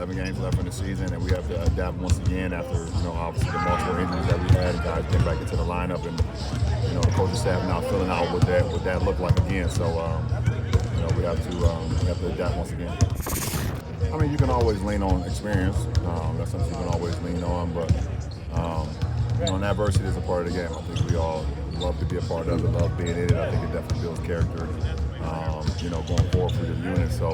7 games left in the season, and we have to adapt once again after, obviously the multiple injuries that we had, and guys getting back into the lineup, and, the coaching staff now filling out what that looked like again. So, we have to adapt once again. I mean, you can always lean on experience. That's something you can always lean on, but, adversity is a part of the game. I think we all love to be a part of it, love being in it. I think it definitely builds character, going forward for the unit. So,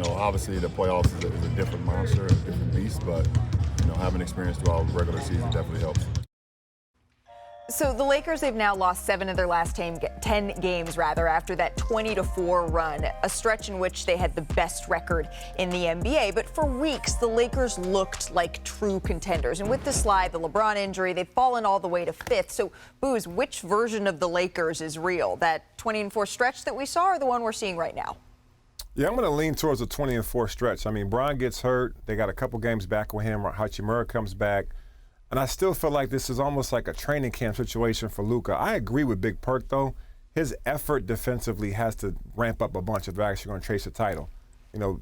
obviously the playoffs is a different monster, a different beast, but, having experience throughout the regular season definitely helps. So the Lakers, they've now lost 7 of their last 10 games, after that 20-4 run, a stretch in which they had the best record in the NBA. But for weeks, the Lakers looked like true contenders. And with the slide, the LeBron injury, they've fallen all the way to 5th. So, Booz, which version of the Lakers is real? That 20-4 stretch that we saw, or the one we're seeing right now? Yeah, I'm going to lean towards a 20-4 stretch. I mean, Bron gets hurt. They got a couple games back with him. Hachimura comes back. And I still feel like this is almost like a training camp situation for Luka. I agree with Big Perk, though. His effort defensively has to ramp up a bunch if they're actually going to chase a title.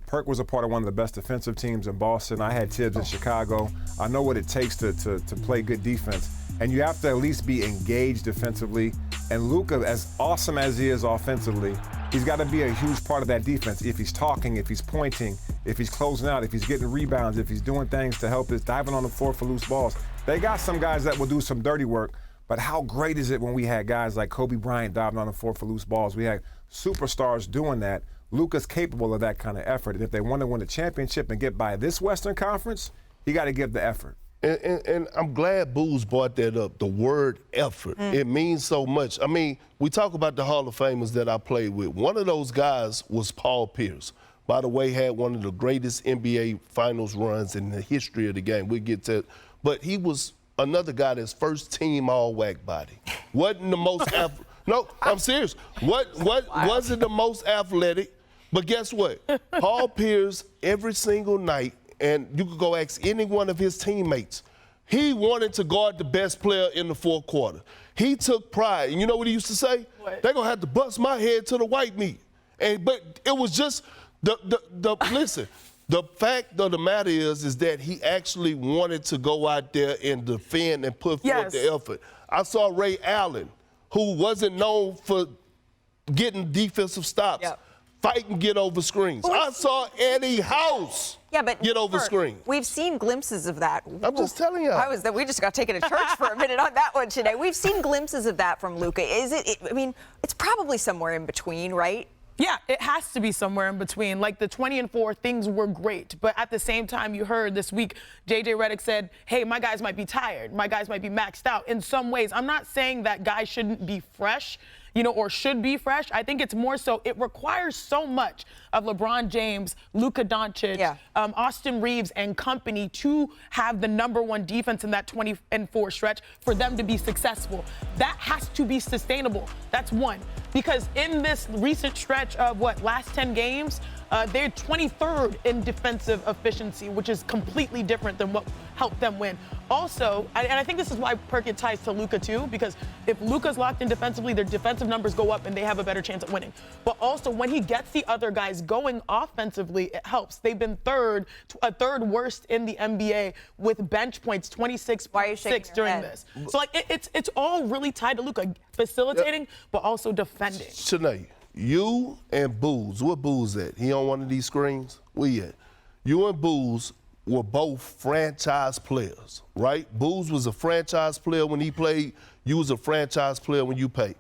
Perk was a part of one of the best defensive teams in Boston. I had Tibbs in Chicago. I know what it takes to play good defense. And you have to at least be engaged defensively. And Luka, as awesome as he is offensively, he's got to be a huge part of that defense. If he's talking, if he's pointing, if he's closing out, if he's getting rebounds, if he's doing things to help us, diving on the floor for loose balls. They got some guys that will do some dirty work, but how great is it when we had guys like Kobe Bryant diving on the floor for loose balls? We had superstars doing that. Luka's capable of that kind of effort. And if they want to win a championship and get by this Western Conference, he got to give the effort. And I'm glad Booz brought that up, the word effort. It means so much. I mean, we talk about the Hall of Famers that I played with. One of those guys was Paul Pierce. By the way, had one of the greatest NBA Finals runs in the history of the game. We'll get to it. But he was another guy that's first team all-WAC body. Wasn't the most no, I'm serious. Wasn't the most athletic, but guess what? Paul Pierce, every single night, and you could go ask any one of his teammates, he wanted to guard the best player in the fourth quarter. He took pride. And you know what he used to say? They're going to have to bust my head to the white meat. But it was just listen, the fact of the matter is that he actually wanted to go out there and defend and put forth the effort. I saw Ray Allen, who wasn't known for getting defensive stops. Fight and get over screens. I saw Eddie House get over screens. We've seen glimpses of that. I'm just telling you. We just got taken to church for a minute on that one today. We've seen glimpses of that from Luka. I mean, it's probably somewhere in between, right? Yeah, it has to be somewhere in between. Like the 20-4, things were great. But at the same time, you heard this week, J.J. Redick said, hey, my guys might be tired. My guys might be maxed out. In some ways, I'm not saying that guys shouldn't be fresh, or should be fresh. I think it's more so it requires so much of LeBron James, Luka Doncic, Austin Reeves and company to have the #1 defense in that 20-4 stretch for them to be successful. That has to be sustainable. That's one. Because in this recent stretch of last 10 games, they're 23rd in defensive efficiency, which is completely different than what helped them win. Also, and I think this is why Perkins ties to Luka too, because if Luka's locked in defensively, their defensive numbers go up and they have a better chance at winning. But also, when he gets the other guys going offensively, it helps. They've been third worst in the NBA with bench points, 26.6 during this. So it's all really tied to Luka, facilitating, but also defending. Shanae, you and Booz, where Booz at? He on one of these screens? Where you at? You and Booz were both franchise players, right? Booz was a franchise player when he played. You was a franchise player when you played.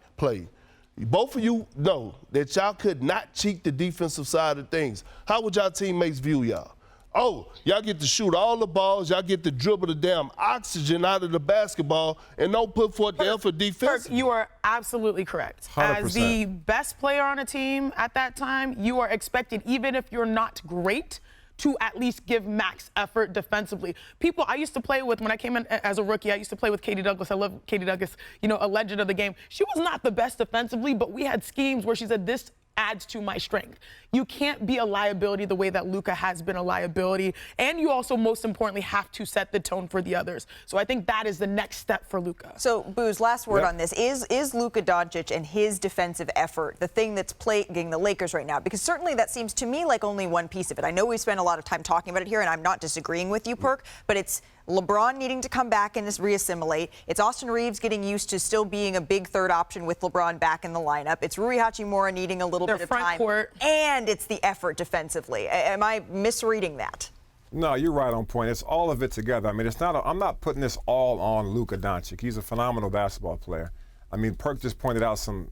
Both of you know that y'all could not cheat the defensive side of things. How would y'all teammates view y'all? Oh, y'all get to shoot all the balls. Y'all get to dribble the damn oxygen out of the basketball and don't put forth the effort defensively. You are absolutely correct. 100%. As the best player on a team at that time, you are expected, even if you're not great, to at least give max effort defensively. People I used to play with when I came in as a rookie, I used to play with Katie Douglas. I love Katie Douglas, a legend of the game. She was not the best defensively, but we had schemes where she said, this adds to my strength. You can't be a liability the way that Luka has been a liability. And you also, most importantly, have to set the tone for the others. So I think that is the next step for Luka. So, Booz, last word on this. Is Luka Doncic and his defensive effort the thing that's plaguing the Lakers right now? Because certainly that seems to me like only one piece of it. I know we spent a lot of time talking about it here, and I'm not disagreeing with you, Perk, but it's LeBron needing to come back and just reassimilate. It's Austin Reeves getting used to still being a big third option with LeBron back in the lineup. It's Rui Hachimura needing a little bit of time. Court. And it's the effort defensively. Am I misreading that? No, you're right on point. It's all of it together. I mean, I'm not putting this all on Luka Doncic. He's a phenomenal basketball player. I mean, Perk just pointed out some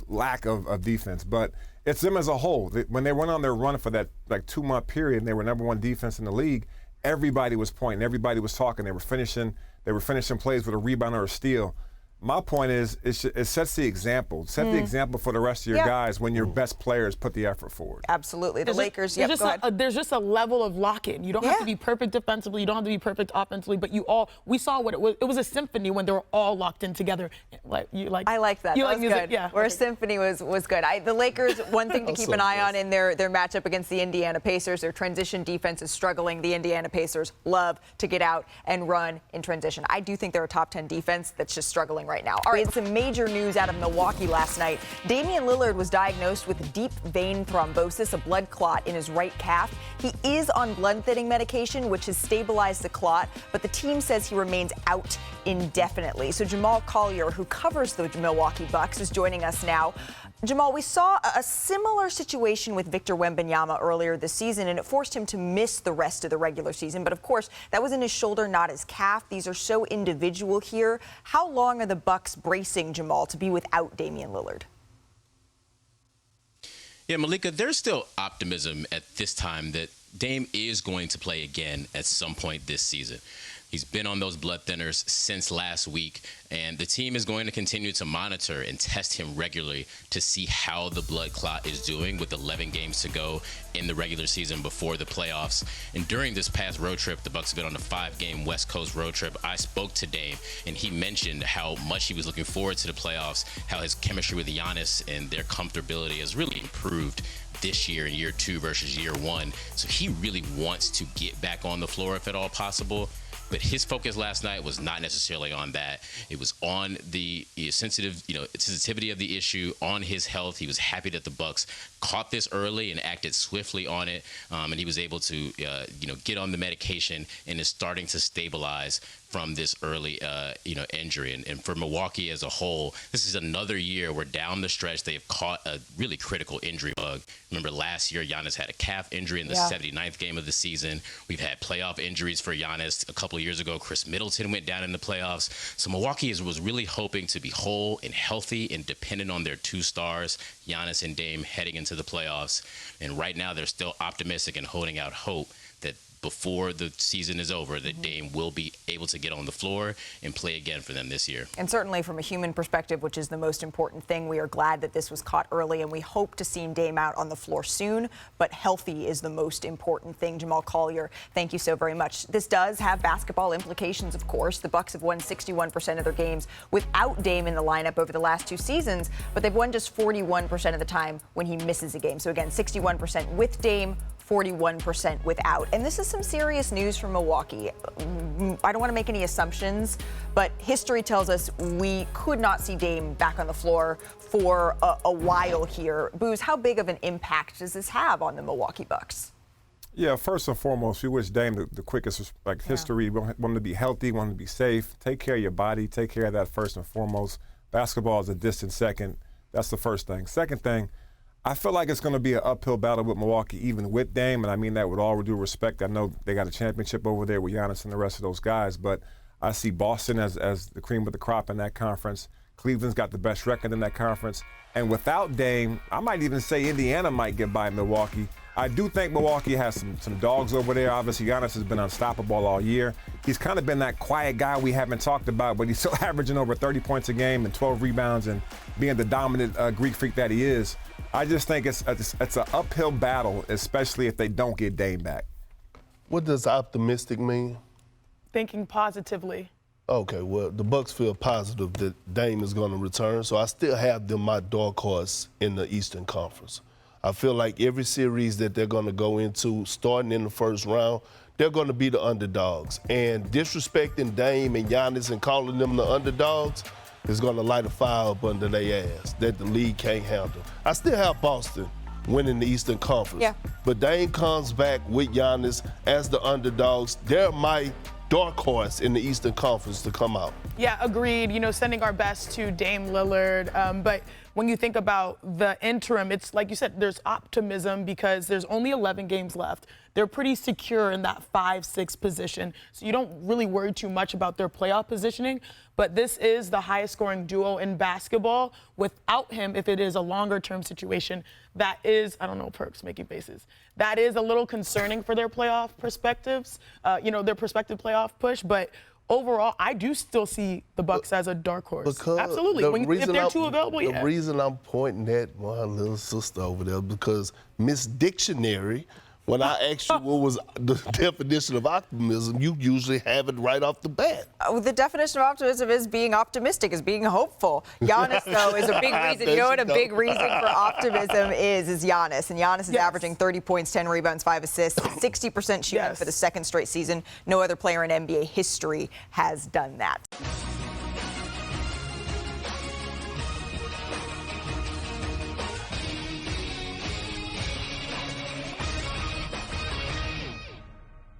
lack of defense, but it's them as a whole. When they went on their run for that 2-month period and they were number one defense in the league, everybody was pointing, everybody was talking. They were finishing plays with a rebound or a steal. My point is, it sets the example. Set the example for the rest of your guys when your best players put the effort forward. Absolutely. The Lakers, go ahead. There's just a level of lock-in. You don't have to be perfect defensively. You don't have to be perfect offensively. But we saw what it was. It was a symphony when they were all locked in together. I like that. You that like was music? good. Yeah. Where symphony was good. The Lakers, one thing to keep an eye on in their matchup against the Indiana Pacers. Their transition defense is struggling. The Indiana Pacers love to get out and run in transition. I do think they're a top 10 defense that's just struggling right now. All right, some major news out of Milwaukee last night. Damian Lillard was diagnosed with deep vein thrombosis, a blood clot in his right calf. He is on blood thinning medication, which has stabilized the clot, but the team says he remains out indefinitely. So Jamal Collier, who covers the Milwaukee Bucks, is joining us now. Jamal, we saw a similar situation with Victor Wembanyama earlier this season, and it forced him to miss the rest of the regular season. But, of course, that was in his shoulder, not his calf. These are so individual here. How long are the Bucks bracing Jamal to be without Damian Lillard? Yeah, Malika, there's still optimism at this time that Dame is going to play again at some point this season. He's been on those blood thinners since last week, and the team is going to continue to monitor and test him regularly to see how the blood clot is doing with 11 games to go in the regular season before the playoffs. And during this past road trip, the Bucks have been on a 5-game West Coast road trip. I spoke to Dame, and he mentioned how much he was looking forward to the playoffs, how his chemistry with Giannis and their comfortability has really improved this year in year 2 versus year 1. So he really wants to get back on the floor if at all possible. But his focus last night was not necessarily on that. It was on the sensitivity of the issue, on his health. He was happy that the Bucks caught this early and acted swiftly on it, and he was able to, get on the medication and is starting to stabilize from this early, injury. And for Milwaukee as a whole, this is another year where down the stretch they have caught a really critical injury bug. Remember last year, Giannis had a calf injury in the 79th game of the season. We've had playoff injuries for Giannis. A couple of years ago, Chris Middleton went down in the playoffs. So Milwaukee was really hoping to be whole and healthy and dependent on their 2 stars, Giannis and Dame, heading into the playoffs. And right now they're still optimistic and holding out hope that before the season is over, that Dame will be able to get on the floor and play again for them this year. And certainly from a human perspective, which is the most important thing, we are glad that this was caught early, and we hope to see Dame out on the floor soon, but healthy is the most important thing. Jamal Collier, thank you so very much. This does have basketball implications, of course. The Bucks have won 61% of their games without Dame in the lineup over the last 2 seasons, but they've won just 41% of the time when he misses a game. So again, 61% with Dame, 41% without. And this is some serious news from Milwaukee. I don't want to make any assumptions, but history tells us we could not see Dame back on the floor for a while here. Booz, how big of an impact does this have on the Milwaukee Bucks? Yeah, first and foremost, we wish Dame the quickest history. We want him to be healthy, want him to be safe. Take care of your body. Take care of that first and foremost. Basketball is a distant second. That's the first thing. Second thing, I feel like it's going to be an uphill battle with Milwaukee, even with Dame, and I mean that with all due respect. I know they got a championship over there with Giannis and the rest of those guys, but I see Boston as the cream of the crop in that conference. Cleveland's got the best record in that conference. And without Dame, I might even say Indiana might get by Milwaukee. I do think Milwaukee has some dogs over there. Obviously, Giannis has been unstoppable all year. He's kind of been that quiet guy we haven't talked about, but he's still averaging over 30 points a game and 12 rebounds and being the dominant Greek freak that he is. I just think it's an uphill battle, especially if they don't get Dame back. What does optimistic mean? Thinking positively. Okay, well, the Bucks feel positive that Dame is going to return, so I still have them my dark horse in the Eastern Conference. I feel like every series that they're going to go into, starting in the first round, they're going to be the underdogs. And disrespecting Dame and Giannis and calling them the underdogs is going to light a fire up under their ass that the league can't handle. I still have Boston winning the Eastern Conference. Yeah. But Dame comes back with Giannis as the underdogs. They're my dark horse in the Eastern Conference to come out. Yeah, agreed. You know, sending our best to Dame Lillard. But when you think about the interim, it's like you said, there's optimism because there's only 11 games left. They're pretty secure in that 5-6 position. So you don't really worry too much about their playoff positioning. But this is the highest scoring duo in basketball. Without him, if it is a longer term situation, that is, I don't know, Perks making faces. That is a little concerning for their playoff perspectives, their prospective playoff push. But overall, I do still see the Bucks as a dark horse. Because absolutely. If they're two available, yeah. The reason I'm pointing at my little sister over there, because Miss Dictionary, when I asked you what was the definition of optimism, you usually have it right off the bat. The definition of optimism is being optimistic, is being hopeful. Giannis, though, is a big reason. You know what a big reason for optimism is Giannis. And Giannis is averaging 30 points, 10 rebounds, 5 assists, 60% shooting for the second straight season. No other player in NBA history has done that.